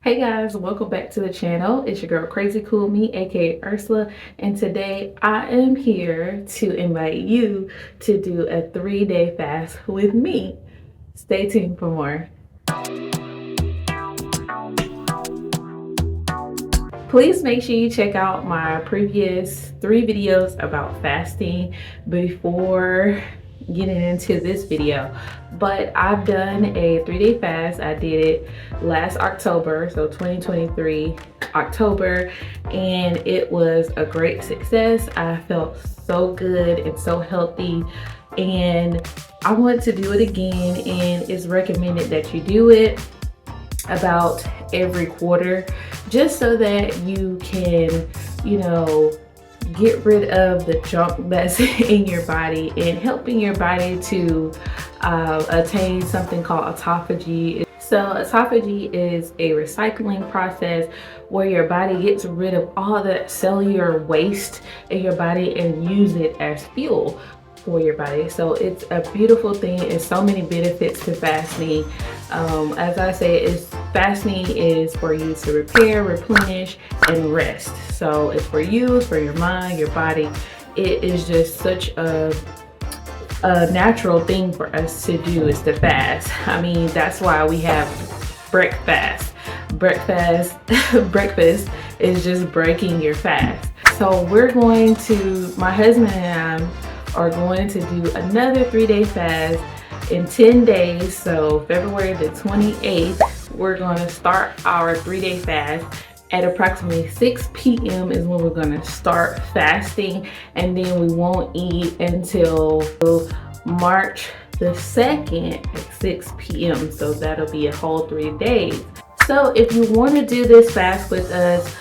Hey guys, welcome back to the channel. It's your girl Crazy Cool Me, aka Ursula, and today I am here to invite you to do a 3-day fast with me. Stay tuned for more. Please make sure you check out my previous 3 videos about fasting before getting into this video. But I've done a 3-day fast. I did it last October, so 2023 October, and it was a great success. I felt so good and so healthy, and I want to do it again, and it's recommended that you do it about every quarter, just so that you can, get rid of the junk that's in your body and helping your body to attain something called autophagy. So autophagy is a recycling process where your body gets rid of all the cellular waste in your body and use it as fuel for your body. So it's a beautiful thing. It's so many benefits to fasting. As I say, fasting is for you to repair, replenish, and rest. So it's for you, it's for your mind, your body. It is just such a natural thing for us to do, is to fast. I mean, that's why we have breakfast. Breakfast is just breaking your fast. So my husband and I are going to do another 3-day fast in 10 days. So February the 28th, we're going to start our 3-day fast at approximately 6 p.m. is when we're going to start fasting, and then we won't eat until March the 2nd at 6 p.m. So that'll be a whole 3 days. So if you want to do this fast with us,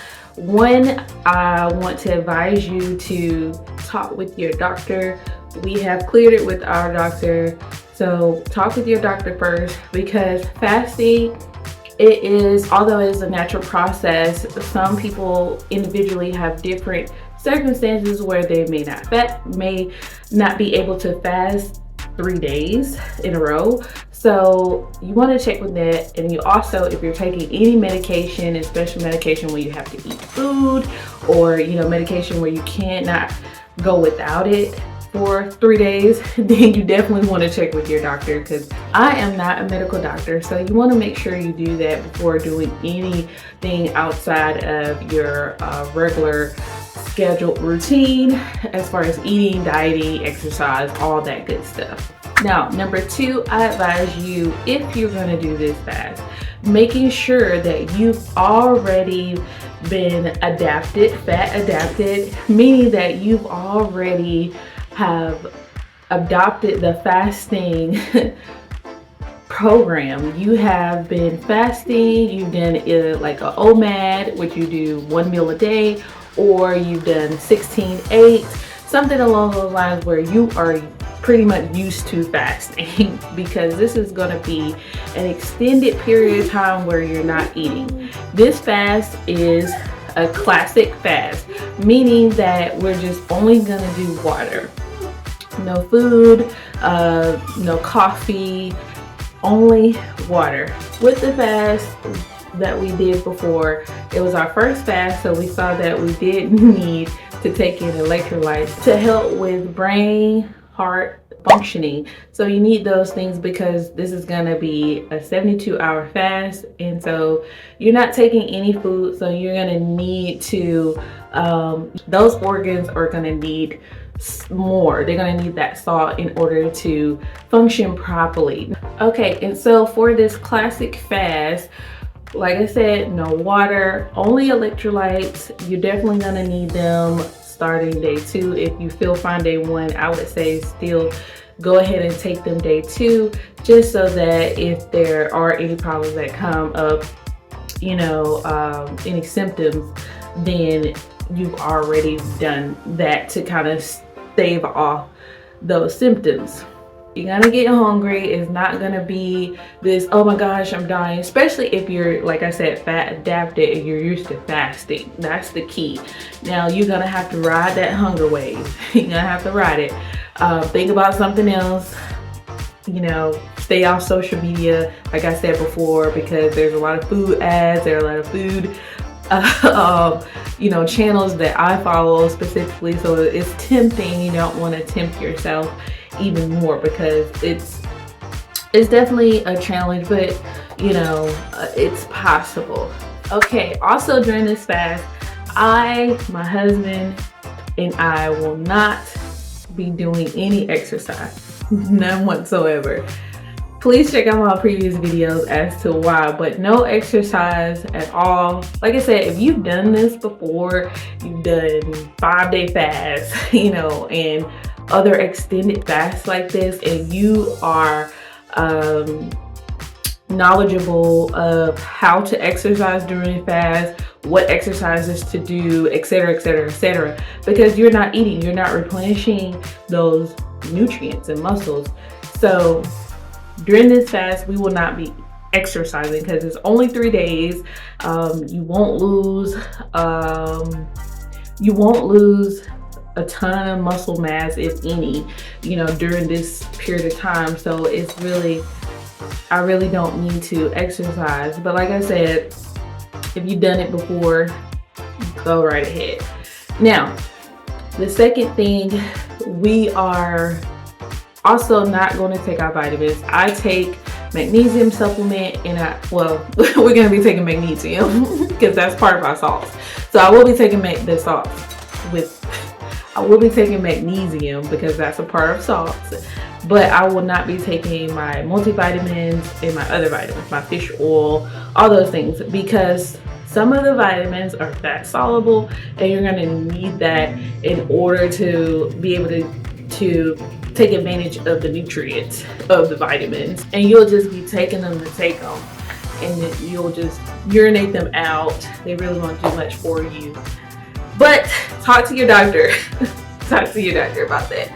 I want to advise you to talk with your doctor. We have cleared it with our doctor. So talk with your doctor first, because fasting, although it is a natural process, some people individually have different circumstances where they may not be able to fast 3 days in a row. So you want to check with that. And you also, if you're taking any medication, especially medication where you have to eat food, or medication where you cannot go without it for 3 days, then you definitely want to check with your doctor, because I am not a medical doctor. So you want to make sure you do that before doing anything outside of your regular scheduled routine, as far as eating, dieting, exercise, all that good stuff. Now, number 2, I advise you, if you're going to do this fast, making sure that you've already been fat adapted, meaning that you've already have adopted the fasting program. You have been fasting, you've done like a OMAD, which you do 1 meal a day, or you've done 16/8, something along those lines, where you are pretty much used to fasting, because this is going to be an extended period of time where you're not eating. This fast is a classic fast, meaning that we're just only going to do water. No food, no coffee, only water. With the fast that we did before, it was our first fast, so we saw that we did need to take in electrolytes to help with brain, heart functioning. So you need those things, because this is going to be a 72-hour fast, and so you're not taking any food, so you're going to need to those organs are going to need more. They're going to need that salt in order to function properly. Okay, and so for this classic fast, like I said, no water, only electrolytes. You're definitely going to need them starting day 2. If you feel fine day 1, I would say still go ahead and take them day 2, just so that if there are any problems that come up, any symptoms, then you've already done that to kind of stave off those symptoms. You're gonna get hungry. It's not gonna be this, oh my gosh, I'm dying, especially if you're, like I said, fat adapted and you're used to fasting. That's the key. Now you're gonna have to ride that hunger wave. You're gonna have to ride it. Think about something else, stay off social media, like I said before, because there's a lot of food ads, there are a lot of food channels that I follow specifically. So it's tempting. You don't want to tempt yourself even more, because it's definitely a challenge, but it's possible. Okay, also during this fast, my husband and I will not be doing any exercise, none whatsoever. Please check out my previous videos as to why, but no exercise at all. Like I said, if you've done this before, you've done 5-day fasts, and other extended fasts like this, and you are knowledgeable of how to exercise during fast, what exercises to do, etc., etc., etc., because you're not eating, you're not replenishing those nutrients and muscles. So during this fast, we will not be exercising because it's only 3 days. You won't lose a ton of muscle mass, if any, during this period of time. So it's really, I really don't need to exercise. But like I said, if you've done it before, go right ahead. Now, the second thing, we are also not going to take our vitamins. I take magnesium supplement, and we're going to be taking magnesium because that's part of our salts. So I will be taking I will be taking magnesium because that's a part of salts, but I will not be taking my multivitamins and my other vitamins, my fish oil, all those things, because some of the vitamins are fat soluble, and you're going to need that in order to be able to take advantage of the nutrients of the vitamins. And you'll just be taking them to take them, and you'll just urinate them out. They really won't do much for you. But talk to your doctor. Talk to your doctor about that.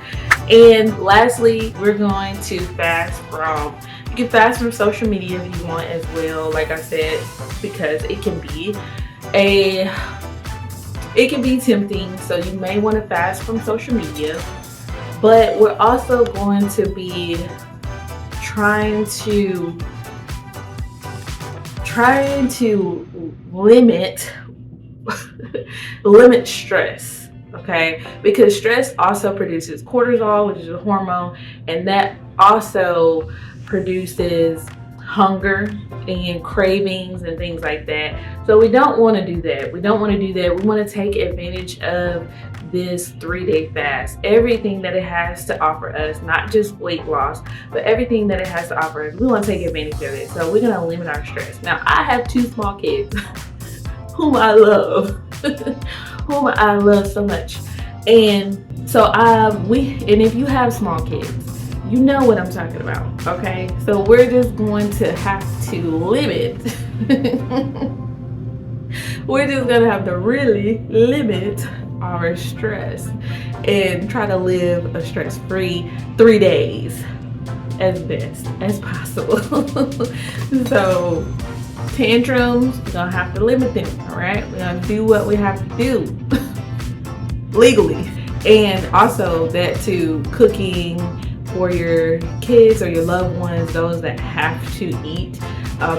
And lastly, we're going to fast from, you can fast from social media if you want as well, like I said, because it can be tempting. So you may want to fast from social media. But we're also going to be trying to limit stress, okay? Because stress also produces cortisol, which is a hormone, and that also produces hunger and cravings and things like that. So we don't want to do that. We want to take advantage of this 3-day fast, everything that it has to offer us, not just weight loss, but everything that it has to offer us. We want to take advantage of it. So we're going to limit our stress. Now, I have 2 small kids whom I love, so much. And so if you have small kids, you know what I'm talking about, okay? So we're just going to have to limit. We're just gonna have to really limit our stress and try to live a stress-free 3 days as best as possible. So tantrums, we're gonna have to limit them, all right? We're gonna do what we have to do legally. And also that too, cooking for your kids or your loved ones, those that have to eat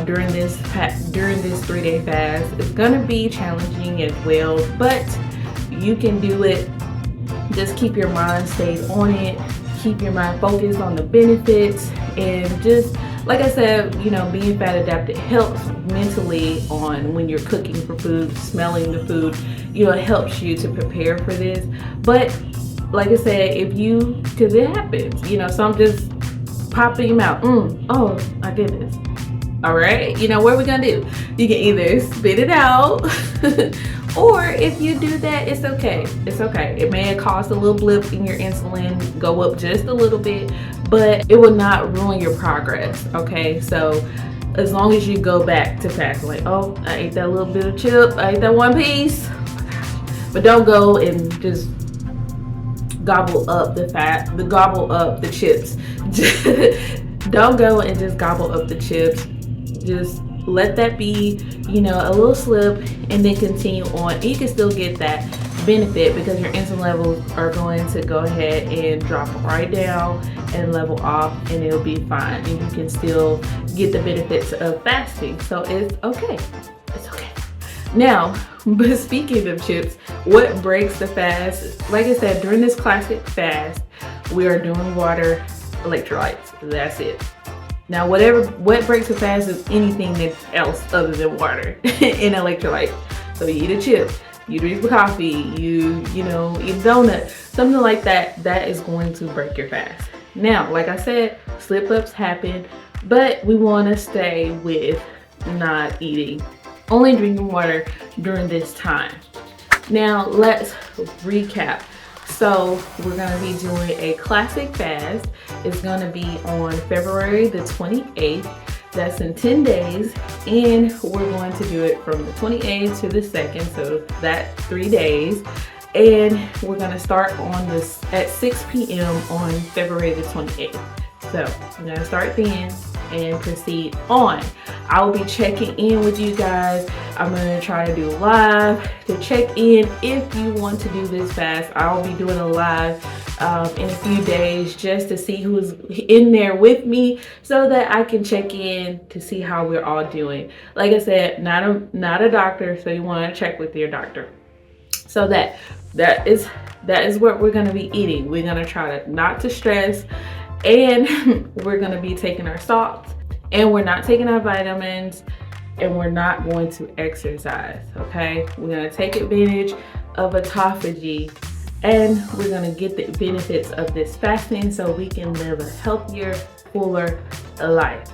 during this 3-day fast, is gonna be challenging as well, but you can do it. Just keep your mind stayed on it, keep your mind focused on the benefits, and just like I said, being fat adapted helps mentally on when you're cooking for food, smelling the food, it helps you to prepare for this. But like I said, because it happens, some just pop in your mouth. Oh my goodness. All right, what are we gonna do? You can either spit it out, or if you do that, it's okay. It's okay. It may cause a little blip in your insulin, go up just a little bit, but it will not ruin your progress, okay? So as long as you go back to fasting, like, oh, I ate that little bit of chip, I ate that one piece, but don't go and just gobble up the chips. Don't go and just gobble up the chips. Just let that be, a little slip, and then continue on. You can still get that benefit, because your insulin levels are going to go ahead and drop right down and level off, and it'll be fine, and you can still get the benefits of fasting. So it's okay. It's okay. Now, but speaking of chips, what breaks the fast? Like I said, during this classic fast, we are doing water, electrolytes. That's it. Now, what breaks the fast is anything else other than water and electrolytes. So you eat a chip, you drink coffee, you know, eat a donut, something like that, that is going to break your fast. Now, like I said, slip-ups happen, but we want to stay with not eating, only drinking water during this time. Now, let's recap. So we're going to be doing a classic fast. It's going to be on February the 28th. That's in 10 days. And we're going to do it from the 28th to the 2nd. So that's 3 days. And we're going to start on this at 6 p.m. on February the 28th. So we're going to start then and proceed on. I'll be checking in with you guys. I'm going to try to do live to check in if you want to do this fast. I'll be doing a live in a few days just to see who's in there with me, so that I can check in to see how we're all doing. Like I said, not a doctor, so you want to check with your doctor. So that is what we're going to be eating. We're going to try to not to stress, and we're going to be taking our salts, and we're not taking our vitamins, and we're not going to exercise. Okay, we're going to take advantage of autophagy, and we're going to get the benefits of this fasting so we can live a healthier, fuller life.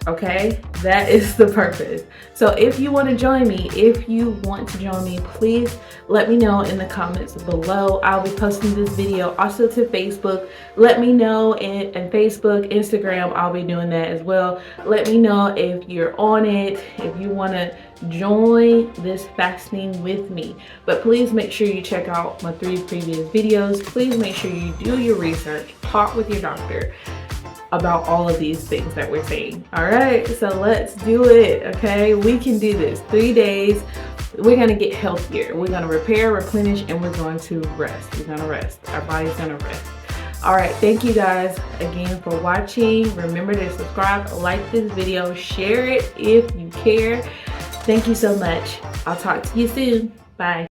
Okay, that is the purpose. So if you want to join me, please let me know in the comments below. I'll be posting this video also to Facebook. Let me know in Facebook, Instagram, I'll be doing that as well. Let me know if you're on it, if you want to join this fasting with me. But please make sure you check out my 3 previous videos. Please make sure you do your research, talk with your doctor about all of these things that we're saying. All right, so let's do it. Okay, we can do this. 3 days, we're gonna get healthier. We're gonna repair, replenish, and we're going to rest. We're gonna rest. Our body's gonna rest. All right, thank you guys again for watching. Remember to subscribe, like this video, share it if you care. Thank you so much. I'll talk to you soon. Bye.